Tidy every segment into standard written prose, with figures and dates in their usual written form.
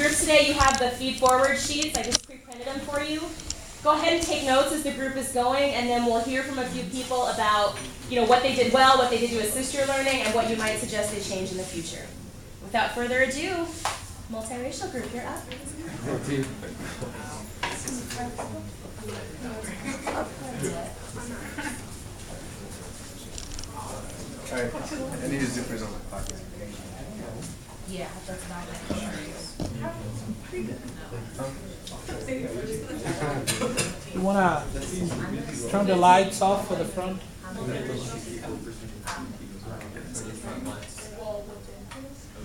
group today, you have the feed forward sheets. I just pre-printed them for you. Go ahead and take notes as the group is going, and then we'll hear from a few people about, what they did well, what they did to assist your learning, and what you might suggest they change in the future. Without further ado, multiracial group, you're up. Alright, I need a zippers on my pocket. Yeah, that's about it. You wanna turn the lights off for the front?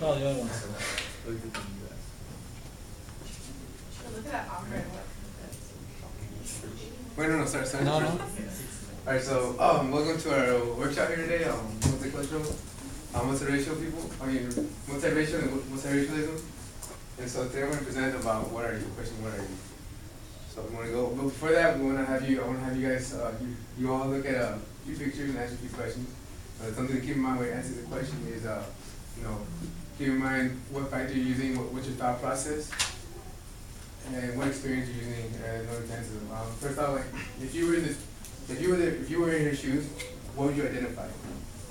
Oh, the other one. Wait, no, sorry. No, no. Alright, so welcome to our workshop here today. Multicultural, multiracial people. Multiracial and multiracialism. And so today I'm going to present about what are you? Question: What are you? So we want to go. But before that, I want to have you guys. You all look at a few pictures and answer a few questions. Something to keep in mind when you answer the question is, keep in mind what factor you're using, what's your thought process, and what experience you're using in order to answer them. First off, if you were in your shoes, what would you identify?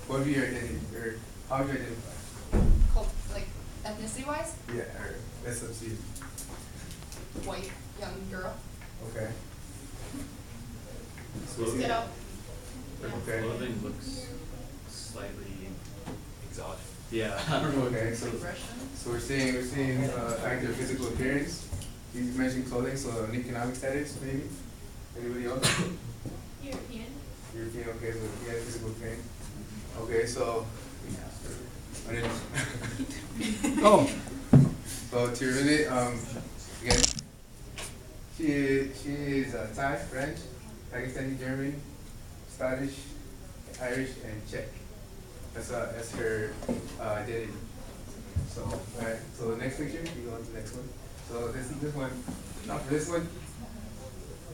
What would be your identity, or how would you identify? Like ethnicity-wise? Yeah, or let's see. White, young girl. Okay. Ditto. Okay. Clothing looks slightly exotic. Yeah. Okay. So we're seeing factor of physical appearance. You mentioned clothing, so an economic status maybe. Anybody else? European. European. Okay. So yeah, physical appearance. Okay. So. Oh. So to read again, she is Thai, French, Pakistani, German, Scottish, Irish, and Czech. That's her identity. So alright. So the next picture, you go on to the next one. So this one. Now for this one,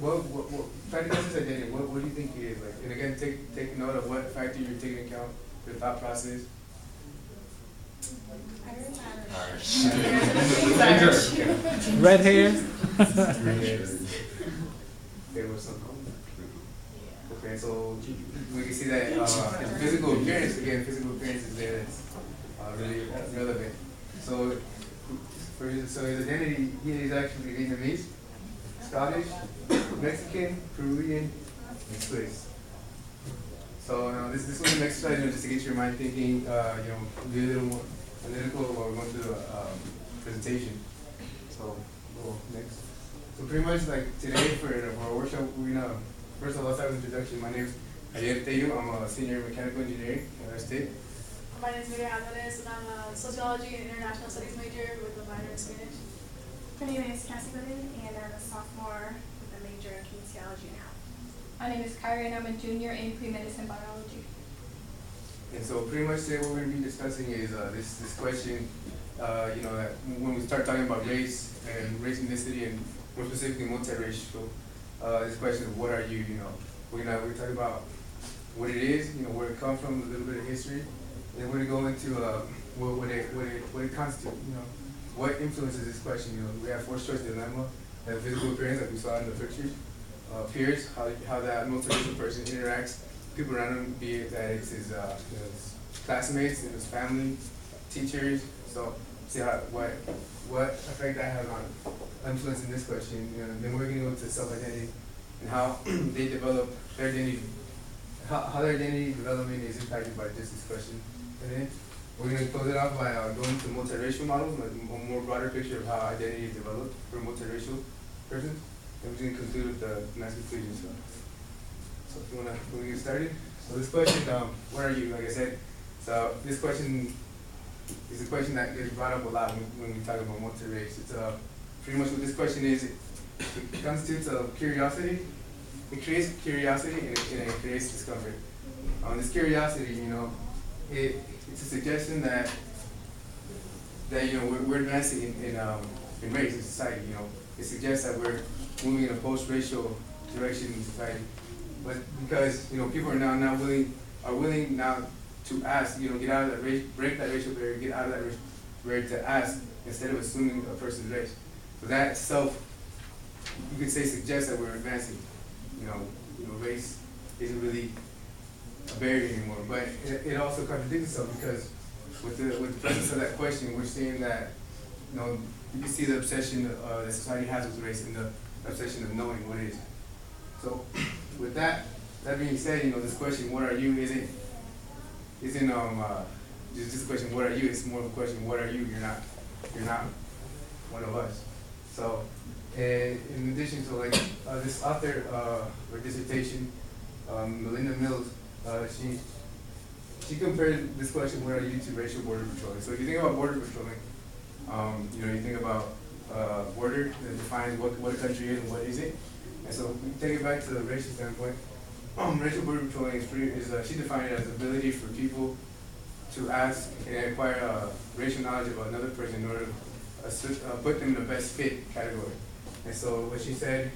what try to guess his identity. What do you think he is like? And again, take note of what factor you're taking into account, your thought process. Red hair. Okay, so we can see that physical appearance is there. That's really relevant. So his identity, he is actually Vietnamese, Scottish, Mexican, Peruvian, and Swiss. So this was an exercise just to get your mind thinking, be a little more analytical while we're going through the presentation. So we'll go next. So pretty much like today for our workshop, we're gonna first of all start with introduction. My name is Javier Tello. I'm a senior mechanical engineering at United States. My name is Miriam Alvarez, and I'm a sociology and international studies major with a minor in Spanish. My name is Cassie Gooden, and I'm a sophomore with a major in kinesiology and health. My name is Kyrie, and I'm a junior in pre-medicine biology. And so pretty much today what we're going to be discussing is this question, that when we start talking about race and race ethnicity and more specifically multiracial, this question of what are you, we're talking about what it is, where it comes from, a little bit of history, and we're going to go into what it constitutes, what influences this question. We have forced choice dilemma, that physical appearance that we saw in the pictures, peers, how that multiracial person interacts, people around him, be it that it's his classmates, his family, teachers. So see what effect that has on influence in this question. Then we're going to go to self-identity and how they develop their identity, how their identity development is impacted by just this question. And then we're going to close it off by going to multiracial models, like a more broader picture of how identity is developed for multiracial persons. And we're going to conclude with the nice conclusion. So if you want to get started. So this question, what are you, like I said, so this question is a question that gets brought up a lot when we talk about multi-race. It's pretty much what this question is. It constitutes of curiosity. It creates curiosity and it creates discomfort. This curiosity, it's a suggestion that we're advancing in race in society. It suggests that we're moving in a post-racial direction in society. But because people are now willing now to ask, get out of that race, break that racial barrier, get out of that racial barrier to ask, instead of assuming a person's race. So that itself, you could say, suggests that we're advancing. Race isn't really a barrier anymore. But it also contradicts itself because with the presence of that question, we're seeing that you can see the obsession that society has with race and the obsession of knowing what it is. So with that being said, this question, what are you, isn't just a question, what are you? It's more of a question, what are you? You're not one of us. So, in addition to this author or dissertation, Melinda Mills, she compared this question, what are you, to racial border patrolling. So if you think about border patrolling, you think about border that defines what a country is and what isn't. And so we take it back to the racial standpoint. Racial border patrolling is she defined it as the ability for people to ask and acquire racial knowledge about another person in order to put them in the best fit category. And so what she said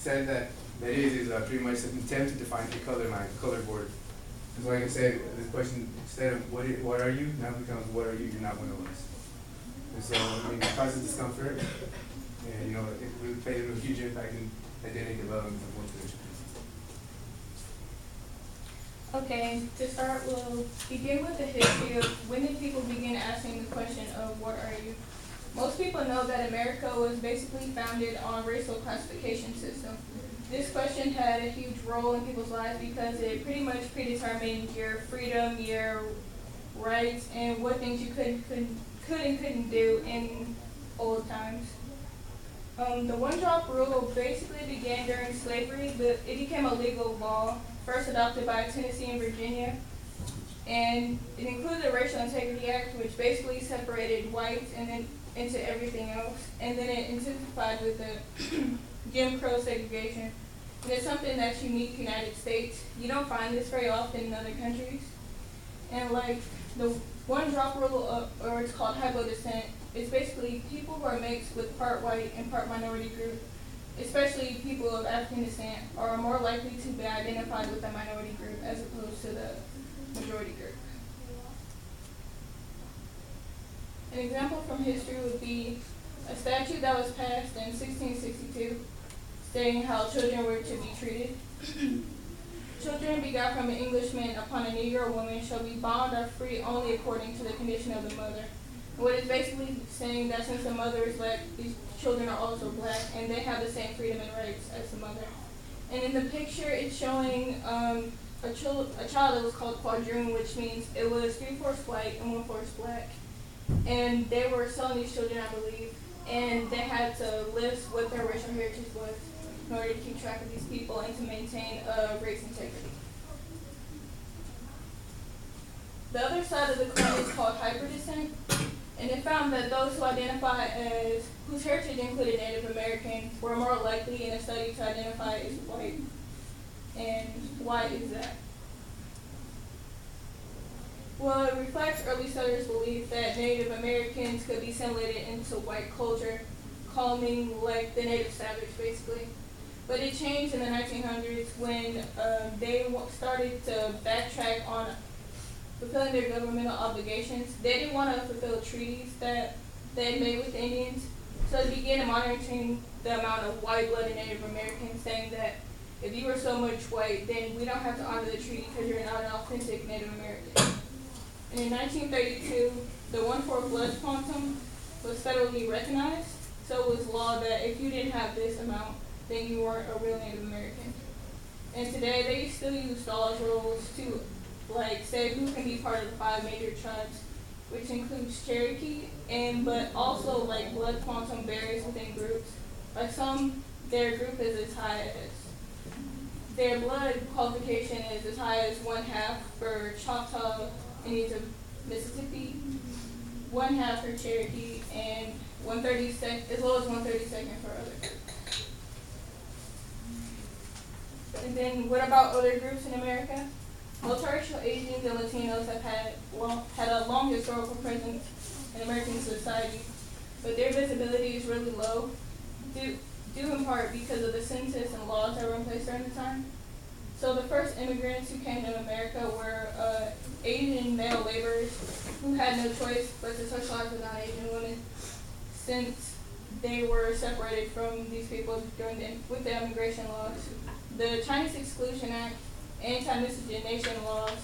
that is pretty much an attempt to define a color line, color border. And so like I said, this question, instead of what are you, now becomes what are you, you're not one of us. And so it causes discomfort, and it really plays a huge impact in identity development of one position. Okay, to start, we'll begin with the history of when did people begin asking the question of what are you? Most people know that America was basically founded on a racial classification system. This question had a huge role in people's lives because it pretty much predetermined your freedom, your rights, and what things you could and couldn't do in old times. The one-drop rule basically began during slavery, but it became a legal law, first adopted by Tennessee and Virginia. And it included the Racial Integrity Act, which basically separated whites and then into everything else. And then it intensified with the Jim Crow segregation. And it's something that's unique to the United States. You don't find this very often in other countries. And the one-drop rule, or it's called hypo-descent, is basically people who are mixed with part white and part minority group, especially people of African descent, are more likely to be identified with the minority group as opposed to the majority group. An example from history would be a statute that was passed in 1662 stating how children were to be treated. Children begot from an Englishman upon a Negro woman shall be bond or free only according to the condition of the mother. What it's basically saying that since the mother is black, these children are also black and they have the same freedom and rights as the mother. And in the picture, it's showing a child that was called quadroon, which means it was 3/4 white and 1/4 black. And they were selling these children, I believe, and they had to list what their racial heritage was in order to keep track of these people and to maintain race integrity. The other side of the coin is called hyperdescent, and it found that those who identify as, whose heritage included Native American, were more likely in a study to identify as white. And why is that? Well, it reflects early settlers' belief that Native Americans could be assimilated into white culture, calling like the native savage, basically. But it changed in the 1900s when they started to backtrack on fulfilling their governmental obligations. They didn't want to fulfill treaties that they made with the Indians, so they began monitoring the amount of white blood in Native Americans, saying that if you were so much white, then we don't have to honor the treaty because you're not an authentic Native American. And in 1932, the 1/4 blood quantum was federally recognized, so it was law that if you didn't have this amount, then you weren't a real Native American. And today, they still use Dawes rules to say who can be part of the 5 major tribes, which includes Cherokee, but also blood quantum varies within groups. Their group is as high as, their blood qualification is as high as 1/2 for Choctaw Indians of Mississippi, 1/2 for Cherokee, and 1/32, as well as 1/32 for other groups. And then what about other groups in America? Multiracial Asians and Latinos have had a long historical presence in American society, but their visibility is really low, due in part because of the census and laws that were in place during the time. So the first immigrants who came to America were Asian male laborers who had no choice but to socialize with non-Asian women since they were separated from these people with the immigration laws. The Chinese Exclusion Act, anti-miscegenation laws,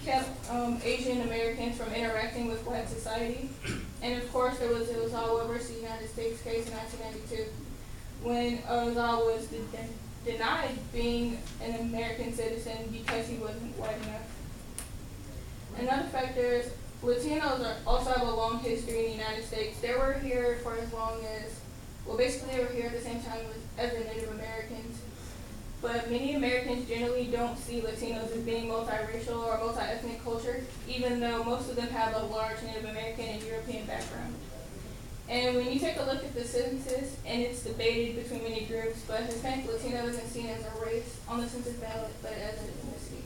kept Asian Americans from interacting with white society. And of course, it was all versus the United States case in 1992, when Ozawa was denied being an American citizen because he wasn't white enough. Another factor is Latinos also have a long history in the United States. They were here for as long as, well, basically they were here at the same time as the Native Americans. But many Americans generally don't see Latinos as being multiracial or multi-ethnic culture, even though most of them have a large Native American and European background. And when you take a look at the census, and it's debated between many groups, but Hispanic Latino isn't seen as a race on the census ballot, but as an ethnicity.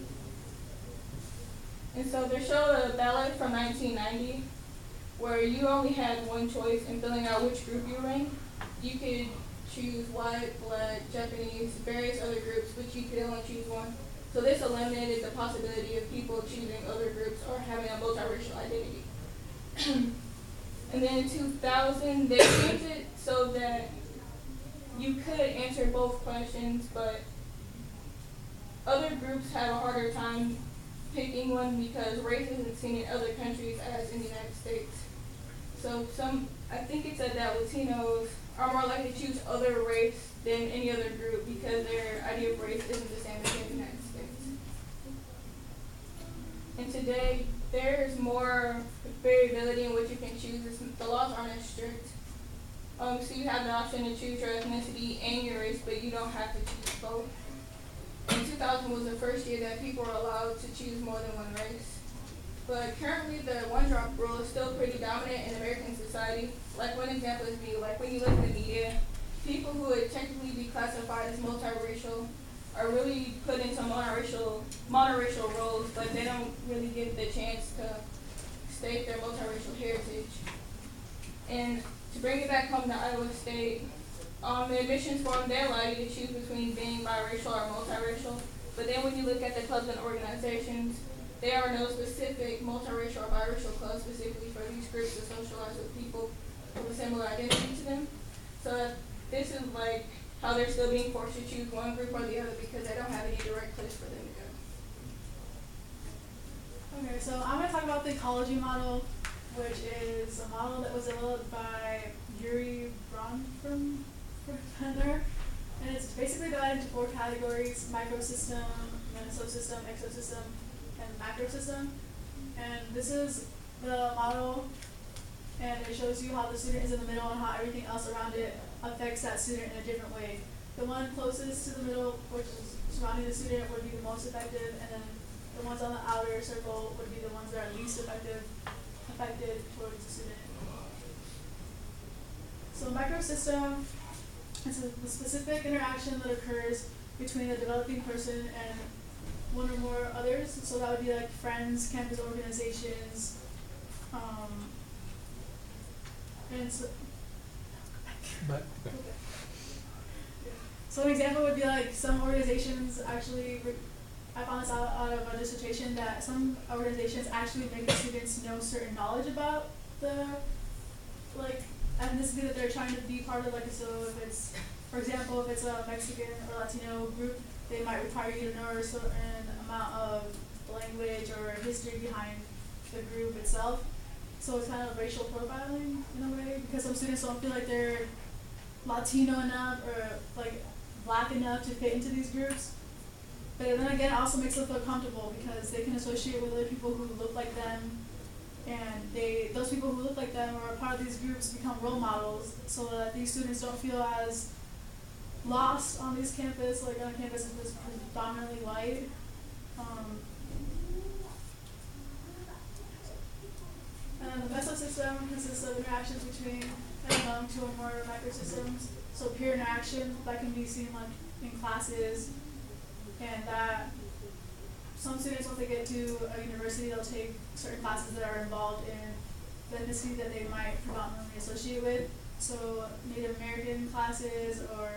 And so they showed a ballot from 1990 where you only had one choice in filling out which group you were in. You could choose white, black, Japanese, various other groups, but you could only choose one. So this eliminated the possibility of people choosing other groups or having a multiracial identity. And then in 2000, they changed it so that you could answer both questions, but other groups have a harder time picking one because race isn't seen in other countries as in the United States. So I think it said that Latinos are more likely to choose other race than any other group because their idea of race isn't the same as in the United States. And today, there's more variability in what you can choose. The laws aren't as strict. So you have the option to choose your ethnicity and your race, but you don't have to choose both. And 2000 was the first year that people were allowed to choose more than one race. But currently, the one-drop rule is still pretty dominant in American society. Like one example is like when you look at the media, people who would technically be classified as multiracial are really put into monoracial roles, but they don't really get the chance to state their multiracial heritage. And to bring it back home to Iowa State, the admissions form, they allow you to choose between being biracial or multiracial, but then when you look at the clubs and organizations, there are no specific multiracial or biracial clubs specifically for these groups to socialize with people with a similar identity to them. So this is like how they're still being forced to choose one group or the other because they don't have any direct place for them to go. Okay, so I'm going to talk about the ecology model, which is a model that was developed by Yuri Bronfenbrenner, and it's basically divided into 4 categories: microsystem, mesosystem, exosystem, and macrosystem. And this is the model, and it shows you how the student is in the middle and how everything else around it affects that student in a different way. The one closest to the middle, which is surrounding the student, would be the most effective, and then the ones on the outer circle would be the ones that are least affected towards the student. So microsystem is the specific interaction that occurs between the developing person and one or more others. So that would be like friends, campus organizations, and so. But So an example would be like some organizations actually, I found this out of a dissertation, that some organizations actually make the students know certain knowledge about the ethnicity that they're trying to be part of. Like, so if it's, for example, if it's a Mexican or Latino group, they might require you to know a certain amount of language or history behind the group itself. So it's kind of racial profiling in a way, because some students don't feel like they're Latino enough or like black enough to fit into these groups. But then again, it also makes them feel comfortable because they can associate with other people who look like them, and those people who look like them or are part of these groups become role models, so that these students don't feel as lost on this campus, like on a campus that's predominantly white. And the mesosystem consists of interactions between 2 or more microsystems. So peer interaction, that can be seen like in classes, and that some students, once they get to a university, they'll take certain classes that are involved in the ethnicity that they might predominantly associate with. So Native American classes or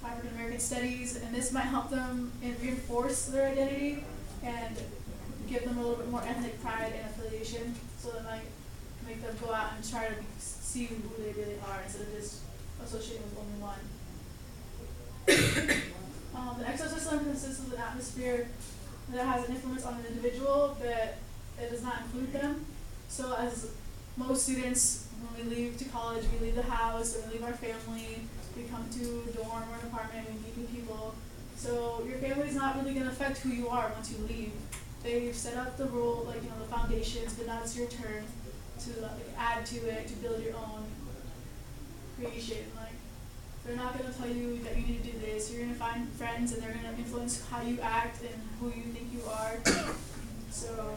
African American studies, and this might help them and reinforce their identity and give them a little bit more ethnic pride and affiliation, so that might make them go out and try to see who they really are instead of just associating with only one. The exosystem consists of an atmosphere that has an influence on an individual, but it does not include them. So as most students, when we leave to college, we leave the house, or we leave our family, we come to a dorm or an apartment, we meet new people. So your family is not really going to affect who you are once you leave. They've set up the rule, like, the foundations, but now it's your turn to add to it, to build your own creation. Like, they're not going to tell you that you need to do this. You're going to find friends, and they're going to influence how you act and who you think you are. So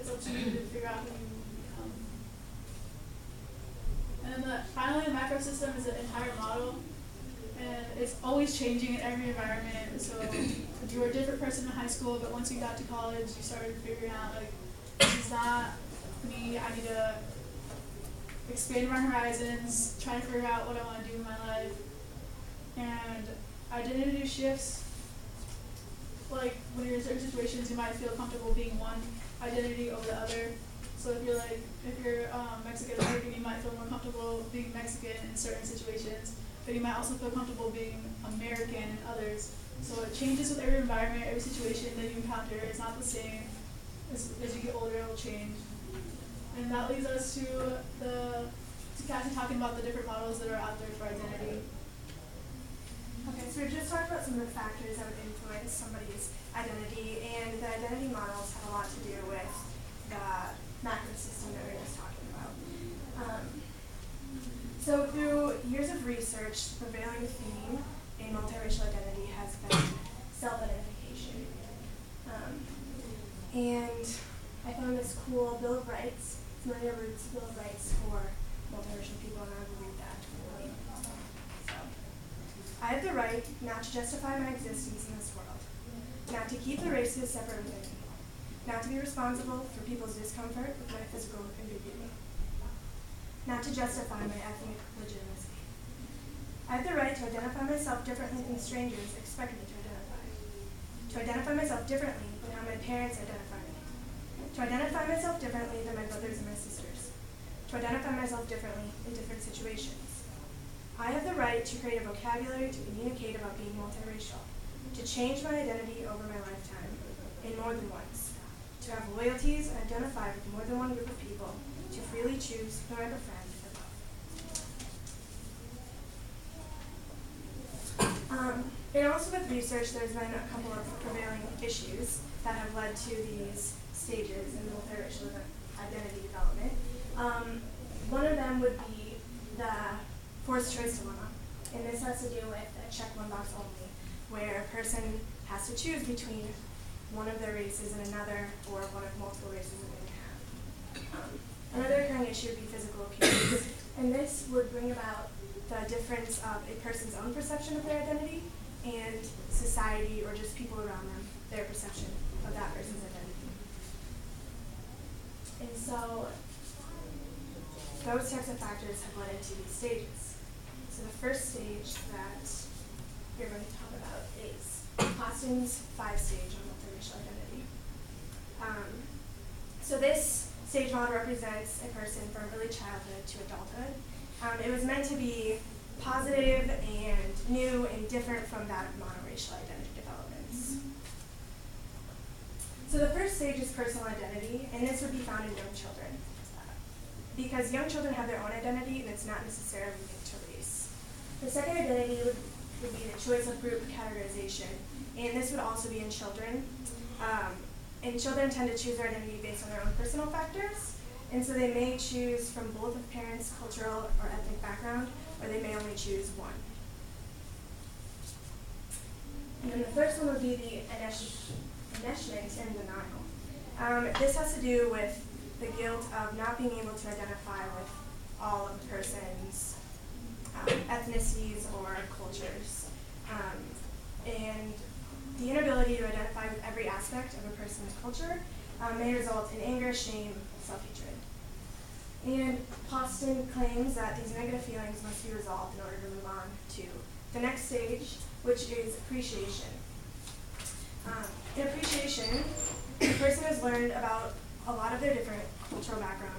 it's up to you to figure out who you become. And then finally, the macro system is an entire model, and it's always changing in every environment. So you were a different person in high school, but once you got to college, you started figuring out, like, this is not me. I need to expand my horizons, try to figure out what I want to do in my life. And identity shifts. Like, when you're in certain situations, you might feel comfortable being one identity over the other. So if you're Mexican American, you might feel more comfortable being Mexican in certain situations, but you might also feel comfortable being American in others. So it changes with every environment, every situation that you encounter. It's not the same. As you get older, it will change. And that leads us to Cassie talking about the different models that are out there for identity. Okay, so we just talked about some of the factors that would influence somebody's identity, and the identity models have a lot to do with the macro system that we were just talking about. So through years of research, the prevailing theme in multiracial identity has been self-identification. And I found this cool Bill of Rights, familiar roots Bill of Rights for multiracial people, and I will read that for you. So, I have the right not to justify my existence in this world, not to keep the races separate within me, not to be responsible for people's discomfort with my physical ambiguity, not to justify my ethnic legitimacy. I have the right to identify myself differently than strangers expect me to identify myself differently than how my parents identify me, to identify myself differently than my brothers and my sisters, to identify myself differently in different situations. I have the right to create a vocabulary to communicate about being multiracial, to change my identity over my lifetime in more than once, to have loyalties and identify with more than one group of people, to freely choose who I befriend or love. And also with research, there's been a couple of prevailing issues that have led to these stages in multiracial identity development. One of them would be the forced choice dilemma, and this has to do with a check one box only, where a person has to choose between one of their races and another, or one of multiple races that they have. Another recurring issue would be physical appearance, and this would bring about the difference of a person's own perception of their identity and society, or just people around them, their perception of that person's identity. And so those types of factors have led into these stages. So the first stage that you're going to talk about is Austin's 5-stage on multiracial identity. So this stage model represents a person from early childhood to adulthood. It was meant to be positive and new and different from that of monoracial identity developments. So the first stage is personal identity, and this would be found in young children. Because young children have their own identity, and it's not necessarily linked to race. The second identity would be the choice of group categorization, and this would also be in children. And children tend to choose their identity based on their own personal factors, and so they may choose from both of parents' cultural or ethnic background, or they may only choose one. And then the first one would be the enmeshment and denial. This has to do with the guilt of not being able to identify with all of the person's ethnicities or cultures. And the inability to identify with every aspect of a person's culture may result in anger, shame, self-hatred. And Poston claims that these negative feelings must be resolved in order to move on to the next stage, which is appreciation. In appreciation, the person has learned about a lot of their different cultural backgrounds.